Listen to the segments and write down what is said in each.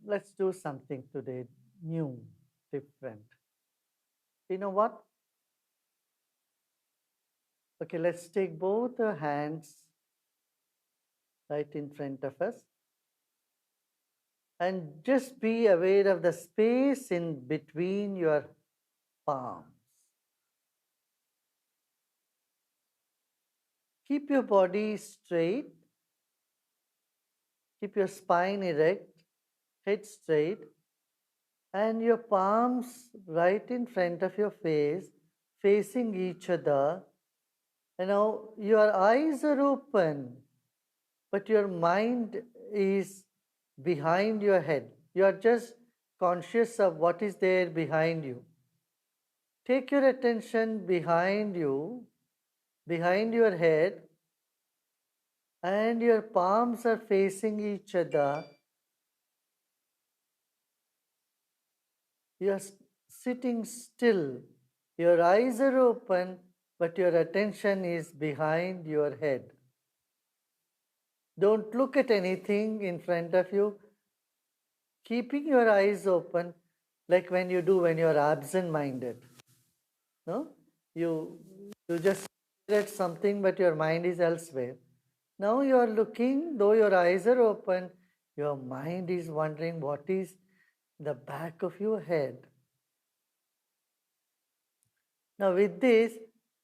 let's do something today new, different. You know what? Okay, let's take both our hands right in front of us and just be aware of the space in between your palms. Keep your body straight, keep your spine erect, head straight, and your palms right in front of your face, facing each other. You know, your eyes are open, but your mind is behind your head. You are just conscious of what is there behind you. Take your attention behind you, behind your head, and your palms are facing each other. You are sitting still. Your eyes are open, but your attention is behind your head. Don't look at anything in front of you. Keeping your eyes open, like when you do when you're absent minded. No? You just stare at something, but your mind is elsewhere. Now you are looking, though your eyes are open, your mind is wondering what is the back of your head. Now, with this,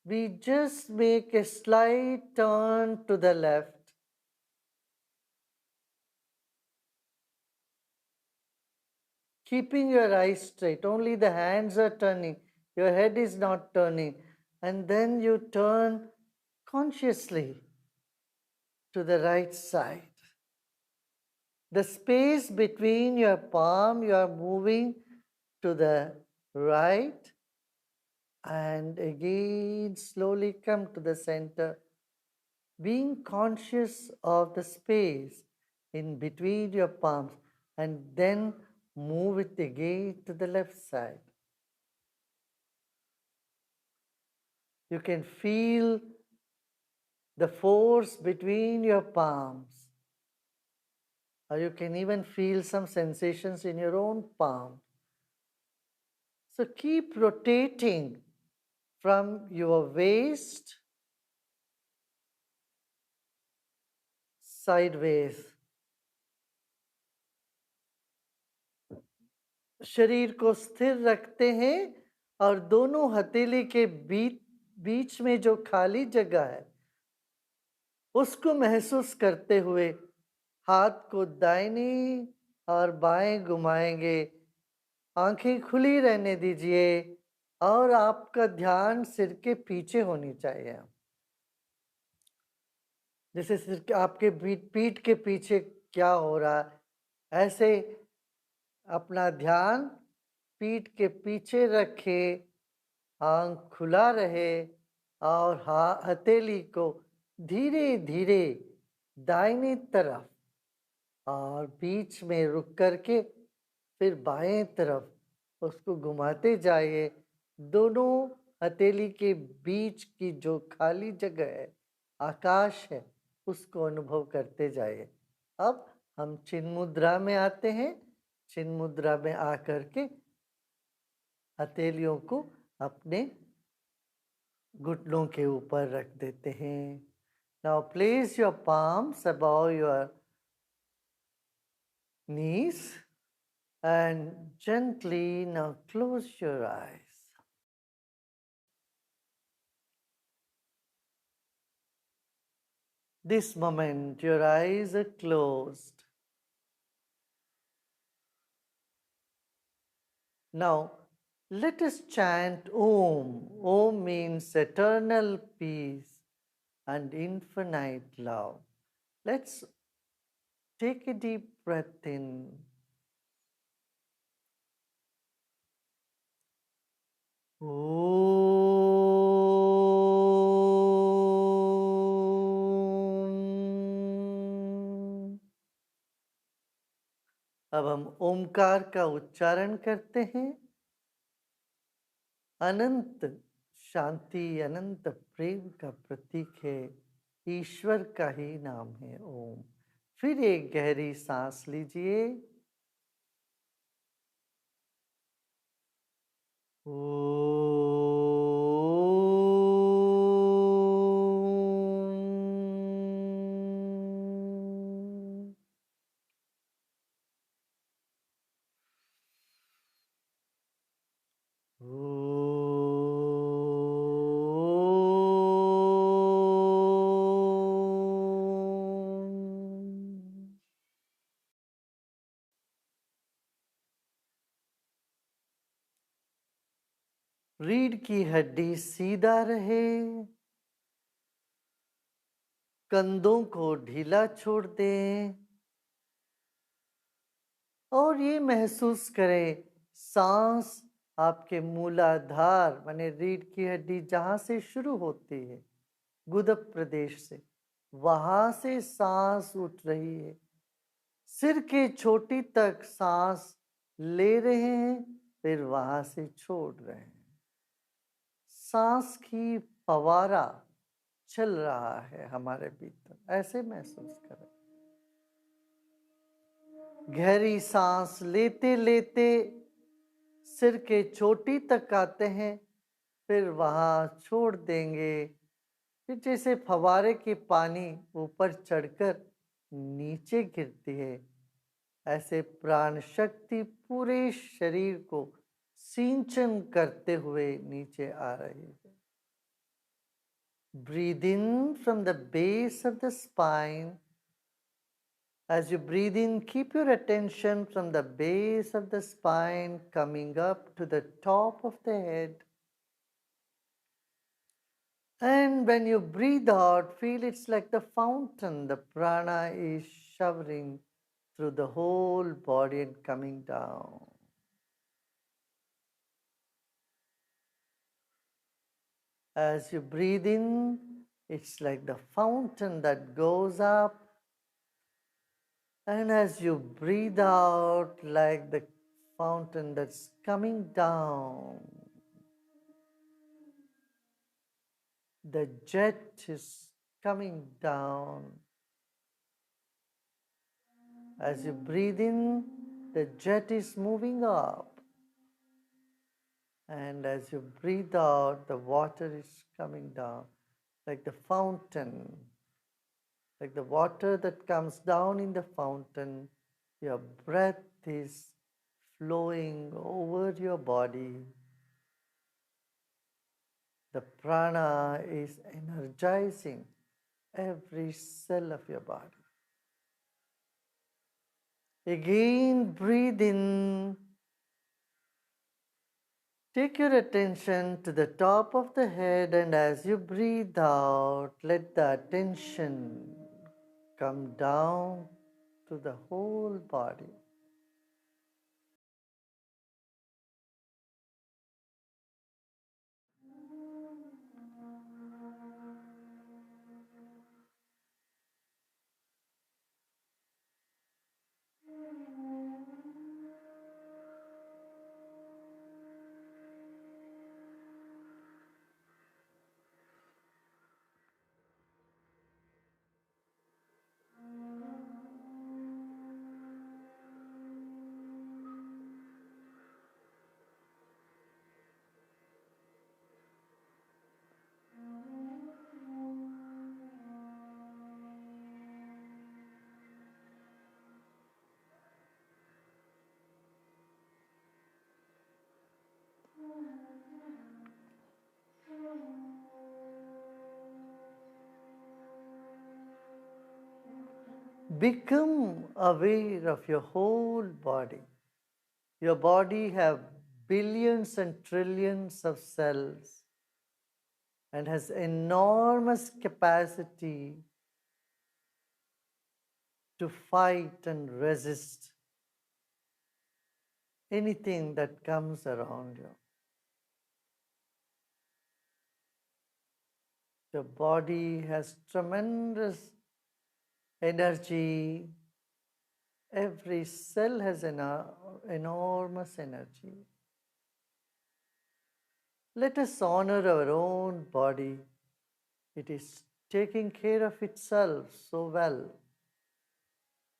we just make a slight turn to the left. Keeping your eyes straight, only the hands are turning, your head is not turning. And then you turn consciously to the right side. The space between your palm, you are moving to the right and again slowly come to the center, being conscious of the space in between your palms, and then move it again to the left side. You can feel the force between your palms, or you can even feel some sensations in your own palm. So keep rotating from your waist sideways. शरीर को स्थिर रखते हैं और दोनों हथेली के बीच में जो खाली जगह है उसको महसूस करते हुए हाथ को दाहिनी और बाएं घुमाएंगे। आंखें खुली रहने दीजिए और आपका ध्यान सिर के पीछे होनी चाहिए। जैसे सिर आपके पीठ के पीछे क्या हो रहा है, ऐसे अपना ध्यान पीठ के पीछे रखे, आंख खुला रहे और हथेली को धीरे धीरे दाहिनी तरफ और बीच में रुक करके फिर बाएं तरफ उसको घुमाते जाइए। दोनों हथेली के बीच की जो खाली जगह है, आकाश है, उसको अनुभव करते जाइए। अब हम चिन्ह मुद्रा में आते हैं। चिन्ह मुद्रा में आकर के हथेलियों को अपने घुटनों के ऊपर रख देते हैं। Now place your palms above your knees and gently now close your eyes. This moment your eyes are closed. Now let us chant Om. Om means eternal peace and infinite love. Let's take a deep breath in. Om. अब हम ओमकार का उच्चारण करते हैं। अनंत शांति, अनंत प्रेम का प्रतीक है, ईश्वर का ही नाम है ओम। फिर एक गहरी सांस लीजिए रीढ़ की हड्डी सीधा रहे, कंधों को ढीला छोड़ दें और ये महसूस करें सांस आपके मूलाधार माने रीढ़ की हड्डी जहां से शुरू होती है, गुदप प्रदेश से, वहां से सांस उठ रही है, सिर के चोटी तक सांस ले रहे हैं, फिर वहां से छोड़ रहे हैं। सांस की फवारा चल रहा है हमारे भीतर, ऐसे महसूस करें। गहरी सांस लेते लेते सिर के चोटी तक आते हैं, फिर वहां छोड़ देंगे। फिर जैसे फवारे की पानी ऊपर चढ़कर नीचे गिरती है, ऐसे प्राण शक्ति पूरे शरीर को सिंचन करते हुए नीचे आ रही है। Breathe in from the base of the spine. As you breathe in, keep your attention from the base of the spine coming up to the top of the head. And when you breathe out, feel it's like the fountain. The prana is showering through the whole body and coming down. As you breathe in, it's like the fountain that goes up. And as you breathe out, like the fountain that's coming down, the jet is coming down. As you breathe in, the jet is moving up. And as you breathe out, the water is coming down like the fountain, like the water that comes down in the fountain. Your breath is flowing over your body. The prana is energizing every cell of your body. Again, breathe in. Take your attention to the top of the head, and as you breathe out, let the attention come down to the whole body. Become aware of your whole body. Your body have billions and trillions of cells and has enormous capacity to fight and resist anything that comes around you. The body has tremendous energy. Every cell has an enormous energy. Let us honor our own body. It is taking care of itself so well.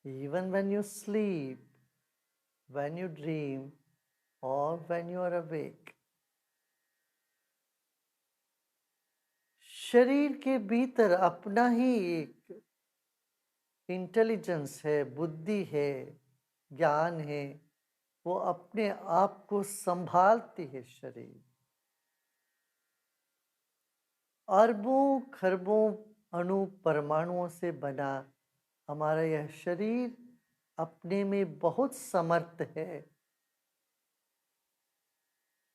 Even when you sleep, when you dream, or when you are awake. शरीर के भीतर अपना ही एक intelligence है, बुद्धि है, ज्ञान है, वो अपने आप को संभालती है। शरीर अरबों खरबों अणु परमाणुओं से बना हमारा यह शरीर अपने में बहुत समर्थ है।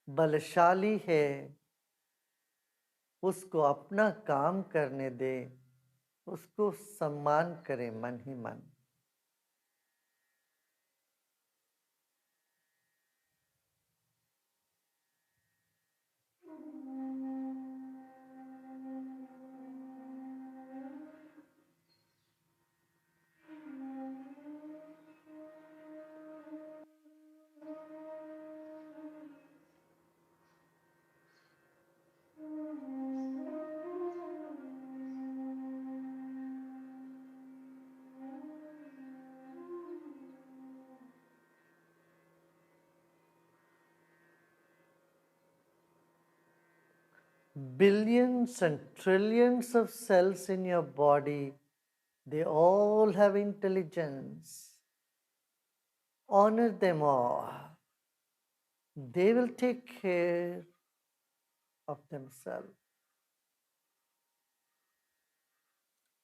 बलशाली है, उसको अपना काम करने दे, उसको सम्मान करें मन ही मन। Billions and trillions of cells in your body, they all have intelligence. Honor them all. They will take care of themselves.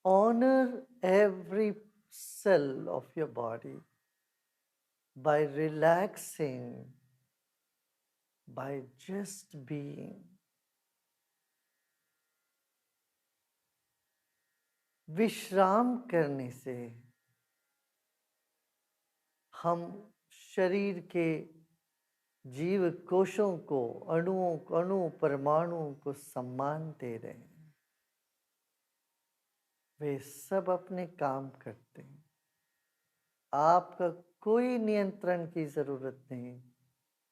Honor every cell of your body by relaxing, by just being. विश्राम करने से हम शरीर के जीव कोशों को, अणुओं को, अणु परमाणुओं को सम्मान दे रहे हैं। वे सब अपने काम करते हैं। आपका कोई नियंत्रण की जरूरत नहीं,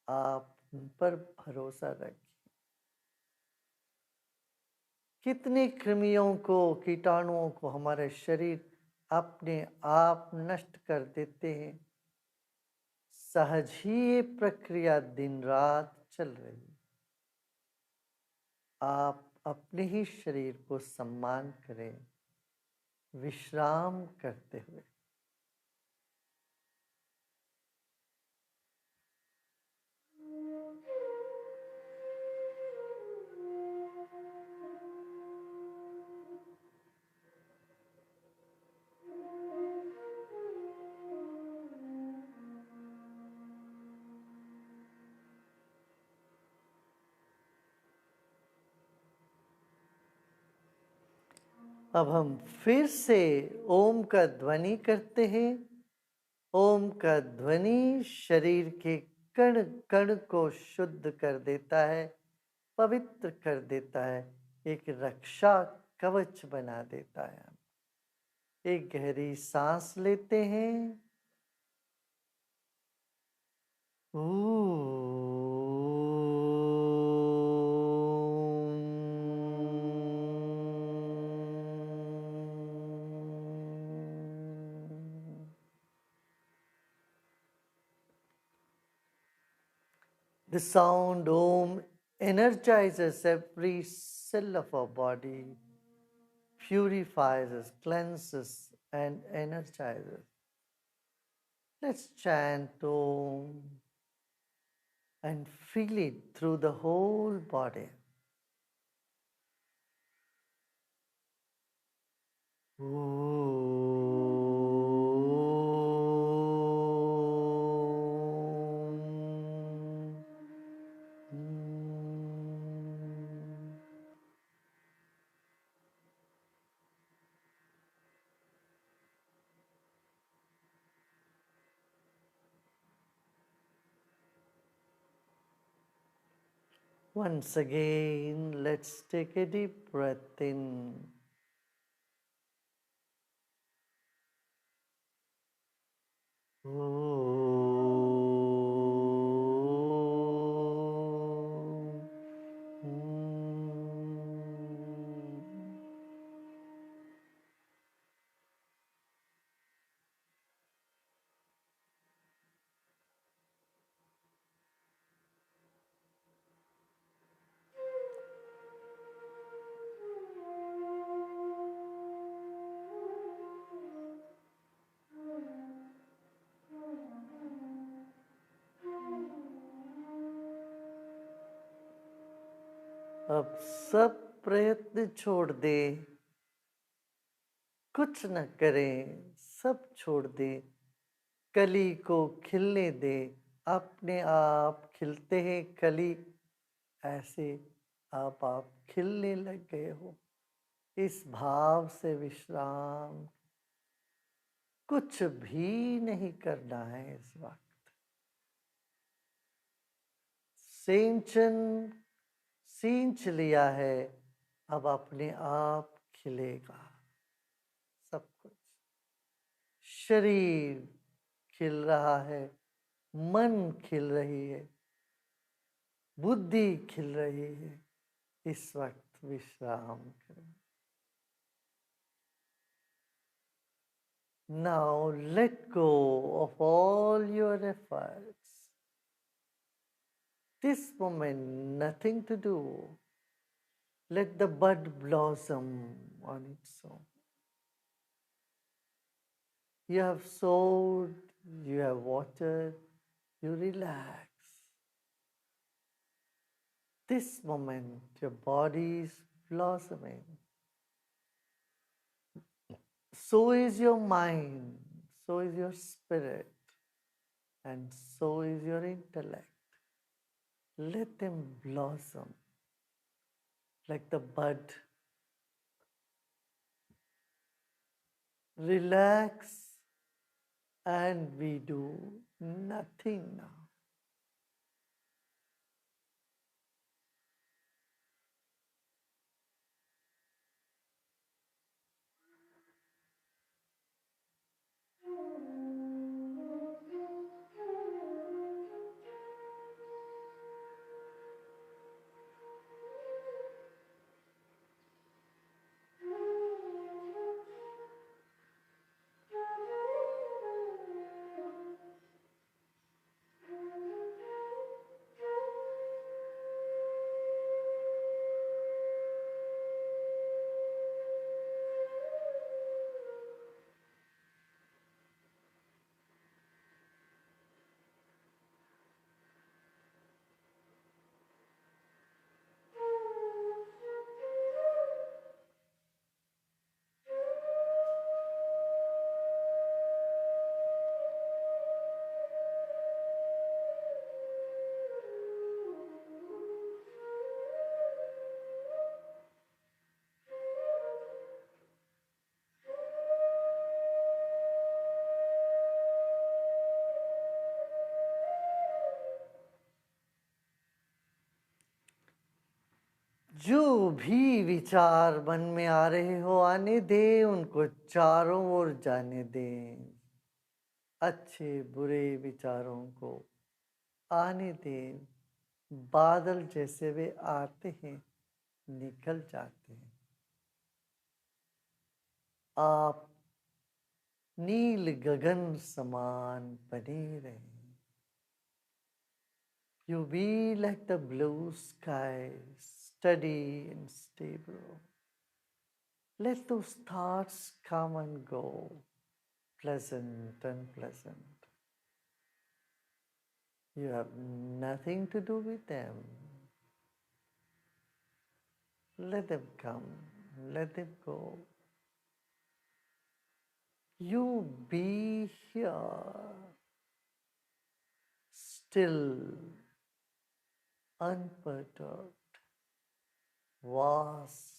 आप उन पर भरोसा रखिए। कितने कृमियों को, कीटाणुओं को हमारे शरीर अपने आप नष्ट कर देते हैं। सहज ही ये प्रक्रिया दिन रात चल रही है। आप अपने ही शरीर को सम्मान करें, विश्राम करते हुए। अब हम फिर से ओम का ध्वनि करते हैं। ओम का ध्वनि शरीर के कण कण को शुद्ध कर देता है, पवित्र कर देता है, एक रक्षा कवच बना देता है। एक गहरी सांस लेते हैं। The sound Om energizes every cell of our body, purifies us, cleanses, and energizes. Let's chant Om and feel it through the whole body. Once again, let's take a deep breath in. अब सब प्रयत्न छोड़ दे, कुछ न करें, सब छोड़ दे, कली को खिलने दे। अपने आप खिलते हैं कली ऐसे आप खिलने लग गए हो। इस भाव से विश्राम, कुछ भी नहीं करना है इस वक्त। सिंचन सींच लिया है, अब अपने आप खिलेगा सब कुछ। शरीर खिल रहा है, मन खिल रही है, बुद्धि खिल रही है। इस वक्त विश्राम करें। Now let go of all your efforts. This moment, nothing to do. Let the bud blossom on its own. You have sowed, you have watered, you relax. This moment, your body is blossoming. So is your mind, so is your spirit, and so is your intellect. Let them blossom like the bud. Relax, and we do nothing now. जो भी विचार मन में आ रहे हो आने दे, उनको चारों ओर जाने दें। अच्छे बुरे विचारों को आने दें। बादल जैसे वे आते हैं, निकल जाते हैं। आप नील गगन समान बने रहें। You be like the blue sky, steady and stable. Let those thoughts come and go, pleasant and pleasant. You have nothing to do with them. Let them come, let them go. You be here, still, unperturbed, vast.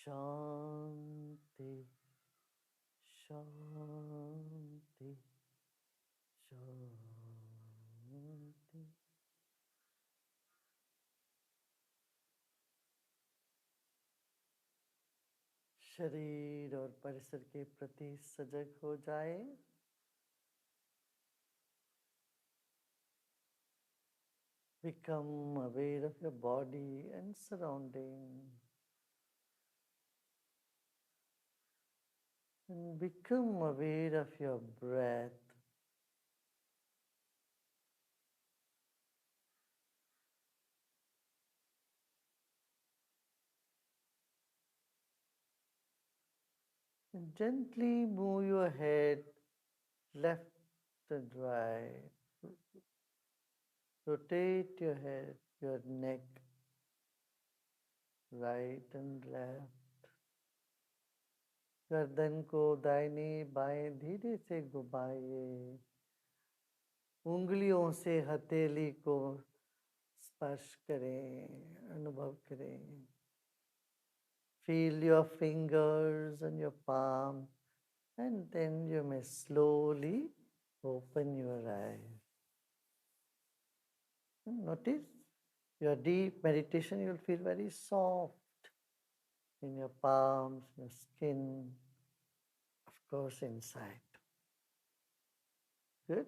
शांति शांति शांति। शरीर और परिसर के प्रति सजग हो जाए। Become aware of your body and surrounding. And become aware of your breath. And gently move your head left and right. Rotate your head, your neck, right and left. गर्दन को दाहिने बाएं धीरे से घुमाइए। उंगलियों से हथेली को स्पर्श करें, अनुभव करें। Feel your fingers on your palm, and then you may slowly open your eyes. Notice your deep meditation, you'll feel very soft in your palms, your skin, of course, inside. Good.